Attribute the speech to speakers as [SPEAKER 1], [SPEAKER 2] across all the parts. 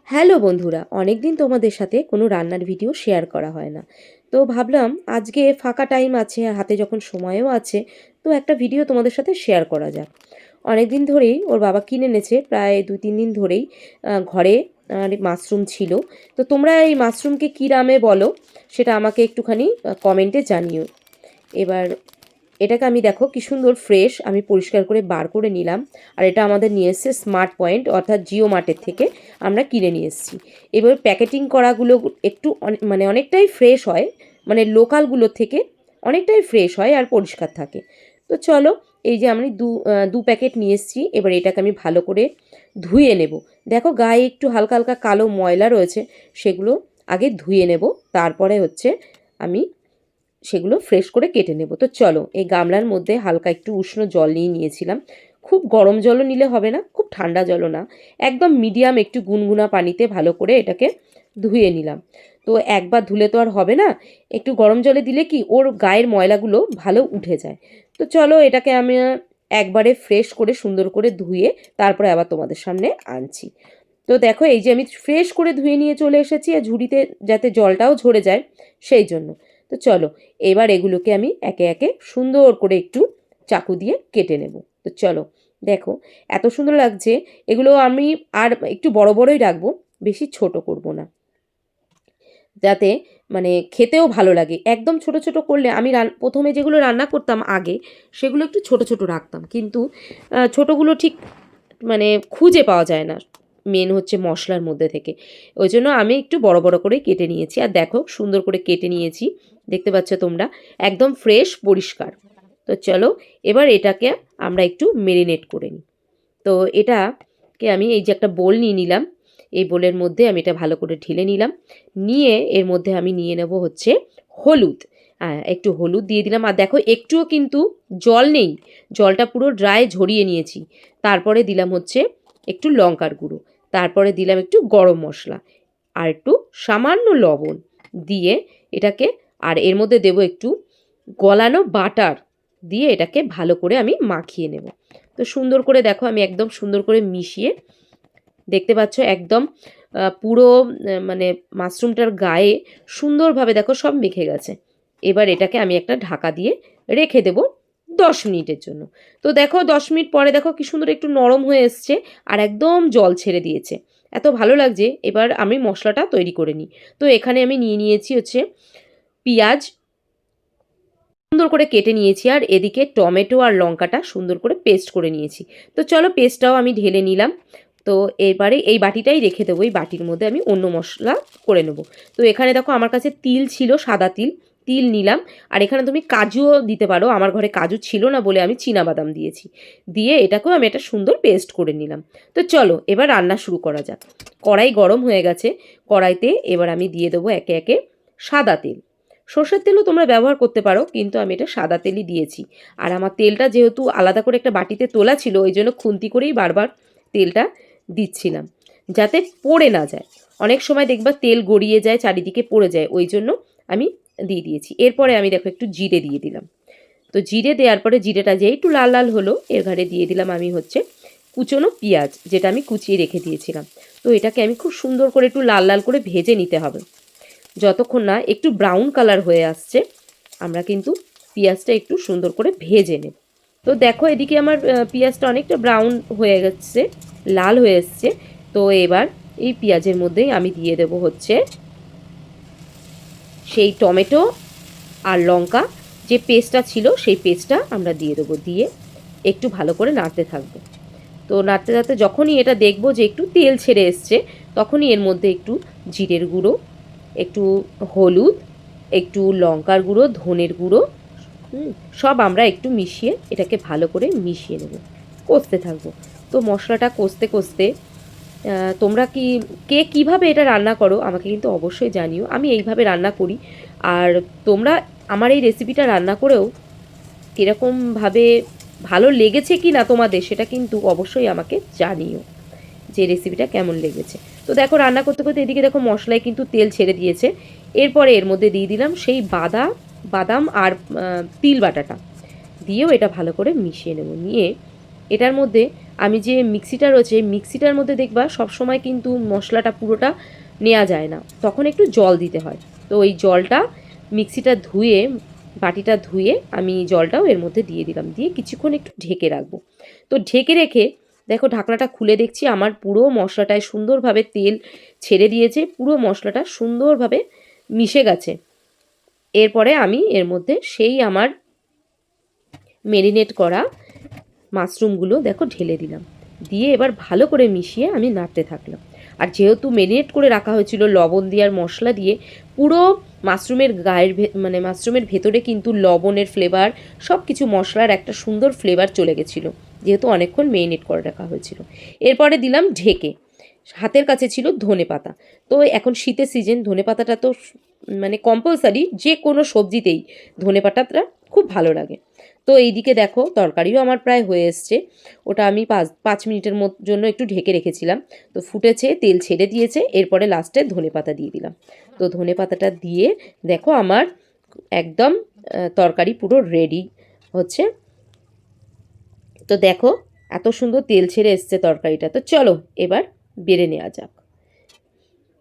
[SPEAKER 1] Hello বন্ধুরা, অনেক দিন তোমাদের সাথে কোনো রান্নার ভিডিও শেয়ার করা হয় না। তো ভাবলাম আজকে ফাঁকা টাইম আছে আর হাতে যখন সময়ও আছে, তো একটা ভিডিও তোমাদের সাথে শেয়ার করা যাক। অনেক দিন ধরেই ওর বাবা কিনে এনেছে, প্রায় 2-3 দিন ধরেই ঘরে মাশরুম ছিল। তো তোমরা এই মাশরুমকে কী নামে বলো সেটা আমাকে একটুখানি কমেন্টে জানিও। এবার এটাকে আমি দেখো কি সুন্দর ফ্রেশ আমি পরিষ্কার করে বার করে নিলাম। আর এটা আমাদের নিয়ে এসছে স্মার্ট পয়েন্ট অর্থাৎ জিও মার্টের থেকে আমরা কিনে নিয়ে এসেছি। এবার প্যাকেটিং করাগুলো একটু মানে অনেকটাই ফ্রেশ হয়, মানে লোকালগুলোর থেকে অনেকটাই ফ্রেশ হয় আর পরিষ্কার থাকে। তো চলো, এই যে আমি দু প্যাকেট নিয়ে এসেছি। এবার এটাকে আমি ভালো করে ধুয়ে নেব। দেখো গায়ে একটু হালকা হালকা কালো ময়লা রয়েছে, সেগুলো আগে ধুয়ে নেব, তারপরে হচ্ছে আমি সেগুলো ফ্রেশ করে কেটে নেব। তো চলো, এই গামলার মধ্যে হালকা একটু উষ্ণ জল নিয়ে নিয়েছিলাম। খুব গরম জলও নিলে হবে না, খুব ঠান্ডা জলও না, একদম মিডিয়াম একটু গুনগুনা পানিতে ভালো করে এটাকে ধুয়ে নিলাম। তো একবার ধুলে তো আর হবে না, একটু গরম জলে দিলে কি ওর গায়ের ময়লাগুলো ভালো উঠে যায়। তো চলো, এটাকে আমি একবারে ফ্রেশ করে সুন্দর করে ধুয়ে তারপরে আবার তোমাদের সামনে আনছি। তো দেখো, এই যে আমি ফ্রেশ করে ধুয়ে নিয়ে চলে এসেছি, আর ঝুড়িতে যাতে জলটাও ঝরে যায় সেই জন্য। তো চলো, এবার এগুলোকে আমি একে একে সুন্দর করে একটু চাকু দিয়ে কেটে নেব। তো চলো দেখো, এত সুন্দর লাগছে। এগুলো আমি আর একটু বড় বড়ই রাখবো, বেশি ছোট করব না, যাতে মানে খেতেও ভালো লাগে। একদম ছোট ছোট করলে আমি প্রথমে যেগুলো রান্না করতাম আগে, সেগুলো একটু ছোট ছোট রাখতাম, কিন্তু ছোটোগুলো ঠিক মানে খুঁজে পাওয়া যায় না মেন হচ্ছে মশলার মধ্যে থেকে। ওই জন্য আমি একটু বড় বড় করে কেটে নিয়েছি। আর দেখো সুন্দর করে কেটে নিয়েছি, দেখতে পাচ্ছ তোমরা, একদম ফ্রেশ পরিষ্কার। তো চলো, এবার এটাকে আমরা একটু মেরিনেট করে নিই। তো এটাকে আমি এই যে একটা বোল নিয়ে নিলাম, এই বোলের মধ্যে আমি এটা ভালো করে ঢেলে নিলাম। নিয়ে এর মধ্যে আমি নিয়ে নেব হচ্ছে হলুদ। একটু হলুদ দিয়ে দিলাম। আর দেখো একটুও কিন্তু জল নেই, জলটা পুরো ড্রাই ঝরিয়ে নিয়েছি। তারপরে দিলাম হচ্ছে একটু লঙ্কার গুঁড়ো, তারপরে দিলাম একটু গরম মশলা, আর একটু সামান্য লবণ দিয়ে এটাকে, আর এর মধ্যে দেব একটু গলানো বাটার দিয়ে এটাকে ভালো করে আমি মাখিয়ে নেব। তো সুন্দর করে দেখো, আমি একদম সুন্দর করে মিশিয়ে, দেখতে পাচ্ছ একদম পুরো মানে মাশরুমটার গায়ে সুন্দরভাবে দেখো সব মেখে গেছে। এবার এটাকে আমি একটা ঢাকা দিয়ে রেখে দেব 10 মিনিটের জন্য। তো দেখো 10 মিনিট পরে দেখো কি সুন্দর একটু নরম হয়ে এসছে, আর একদম জল ছেড়ে দিয়েছে, এত ভালো লাগছে। এবার আমি মশলাটা তৈরি করে নিই। তো এখানে আমি নিয়ে নিয়েছি হচ্ছে পেঁয়াজ সুন্দর করে কেটে নিয়েছি, আর এদিকে টমেটো আর লঙ্কাটা সুন্দর করে পেস্ট করে নিয়েছি। তো চলো, পেস্টটাও আমি ঢেলে নিলাম। তো এবারে এই বাটিটাই রেখে দেবো, এই বাটির মধ্যে আমি অন্য মশলা করে নেব। তো এখানে দেখো আমার কাছে তিল ছিল, সাদা তিল, তিল নিলাম। আর এখানে তুমি কাজুও দিতে পারো, আমার ঘরে কাজু ছিল না বলে আমি চীনাবাদাম দিয়েছি। দিয়ে এটাকেও আমি একটা সুন্দর পেস্ট করে নিলাম। তো চলো, এবার রান্না শুরু করা যাক। কড়াই গরম হয়ে গেছে, কড়াইতে এবার আমি দিয়ে দেবো একে একে সাদা তেল। সর্ষের তেলও তোমরা ব্যবহার করতে পারো, কিন্তু আমি এটা সাদা তেলই দিয়েছি। আর আমার তেলটা যেহেতু আলাদা করে একটা বাটিতে তোলা ছিল, ওই জন্য খুন্তি করেই বারবার তেলটা দিচ্ছিলাম, যাতে পড়ে না যায়। অনেক সময় দেখবা তেল গড়িয়ে যায়, চারিদিকে পড়ে যায়, ওই জন্য আমি দিয়ে দিয়েছি। এরপরে আমি দেখো একটু জিরে দিয়ে দিলাম। তো জিরে দেওয়ার পরে জিরেটা যে একটু লাল লাল হলো, এর ঘরে দিয়ে দিলাম আমি হচ্ছে কুচনো পেঁয়াজ, যেটা আমি কুচিয়ে রেখে দিয়েছিলাম। তো এটাকে আমি খুব সুন্দর করে একটু লাল লাল করে ভেজে নিতে হবে। যতক্ষণ না একটু ব্রাউন কালার হয়ে আসছে, আমরা কিন্তু পেঁয়াজটা একটু সুন্দর করে ভেজে নেব। তো দেখো এদিকে আমার পেঁয়াজটা অনেকটা ব্রাউন হয়ে গেছে, লাল হয়ে এসছে। তো এবার এই পেঁয়াজের মধ্যেই আমি দিয়ে দেব হচ্ছে সেই টমেটো আর লঙ্কা যে পেস্টটা ছিল, সেই পেস্টটা আমরা দিয়ে দেবো। দিয়ে একটু ভালো করে নাড়তে থাকবো। তো নাড়তে নাড়তে যখনই এটা দেখবো যে একটু তেল ছেড়ে এসছে, তখনই এর মধ্যে একটু জিরের গুঁড়ো, একটু হলুদ, একটু লঙ্কার গুঁড়ো, ধনের গুঁড়ো, সব আমরা একটু মিশিয়ে এটাকে ভালো করে মিশিয়ে নেব, কষতে থাকবো। তো মশলাটা কষতে কষতে তোমরা কে কীভাবে এটা রান্না করো আমাকে কিন্তু অবশ্যই জানিও। আমি এইভাবে রান্না করি। আর তোমরা আমার এই রেসিপিটা রান্না করেও কীরকমভাবে ভালো লেগেছে কি না তোমাদের, সেটা কিন্তু অবশ্যই আমাকে জানিও যে রেসিপিটা কেমন লেগেছে। তো দেখো রান্না করতে করতে এদিকে দেখো মশলায় কিন্তু তেল ছেড়ে দিয়েছে। এরপরে এর মধ্যে দিয়ে দিলাম সেই বাদাম আর তিল বাটাটা, দিয়েও এটা ভালো করে মিশিয়ে নেব। নিয়ে এটার মধ্যে আমি যে মিক্সিটা রয়েছে এই মিক্সিটার মধ্যে দেখবা সবসময় কিন্তু মশলাটা পুরোটা নেওয়া যায় না, তখন একটু জল দিতে হয়। তো ওই জলটা মিক্সিটা ধুয়ে, বাটিটা ধুয়ে আমি জলটাও এর মধ্যে দিয়ে দিলাম, দিয়ে কিছুক্ষণ একটু ঢেকে রাখবো। তো ঢেকে রেখে দেখো ঢাকনাটা খুলে দেখছি আমার পুরো মশলাটায় সুন্দরভাবে তেল ছেড়ে দিয়েছে, পুরো মশলাটা সুন্দরভাবে মিশে গেছে। এরপরে আমি এর মধ্যে সেই আমার মেরিনেট করা মাশরুমগুলো দেখো ঢেলে দিলাম, দিয়ে এবার ভালো করে মিশিয়ে আমি নাড়তে থাকলাম। আর যেহেতু মেরিনেট করে রাখা হয়েছিল লবণ দিয়ে আর মশলা দিয়ে, পুরো মাশরুমের গায়ের মানে মাশরুমের ভেতরে কিন্তু লবণের ফ্লেভার, সব কিছু মশলার একটা সুন্দর ফ্লেভার চলে গেছিলো, যেহেতু অনেকক্ষণ মেরিনেট করে রাখা হয়েছিল। এরপরে দিলাম ঢেকে। হাতের কাছে ছিল ধনেপাতা। তো এখন শীতের সিজন, ধনেপাতাটা তো মানে কম্পালসারি, যে কোনো সবজিতেই ধনেপাতাটা খুব ভালো লাগে। তো এইদিকে দেখো তরকারিও আমার প্রায় হয়ে এসছে। ওটা আমি 5 মিনিটের জন্য একটু ঢেকে রেখেছিলাম। তো ফুটেছে, তেল ছেড়ে দিয়েছে, এরপরে লাস্টে ধনেপাতা দিয়ে দিলাম। তো ধনেপাতাটা দিয়ে দেখো আমার একদম তরকারি পুরো রেডি হচ্ছে। তো দেখো এত সুন্দর তেল ছেড়ে এসছে তরকারিটা। তো চলো এবার বেড়ে নেওয়া যাক।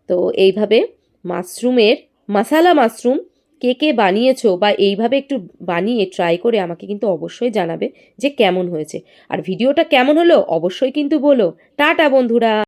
[SPEAKER 1] তো এইভাবে মাশরুমের মশালা মাশরুম কে কে বানিয়েছো, বা এইভাবে একটু বানিয়ে ট্রাই করে আমাকে কিন্তু অবশ্যই জানাবে যে কেমন হয়েছে। আর ভিডিওটা কেমন হলো অবশ্যই কিন্তু বলো। টাটা বন্ধুরা।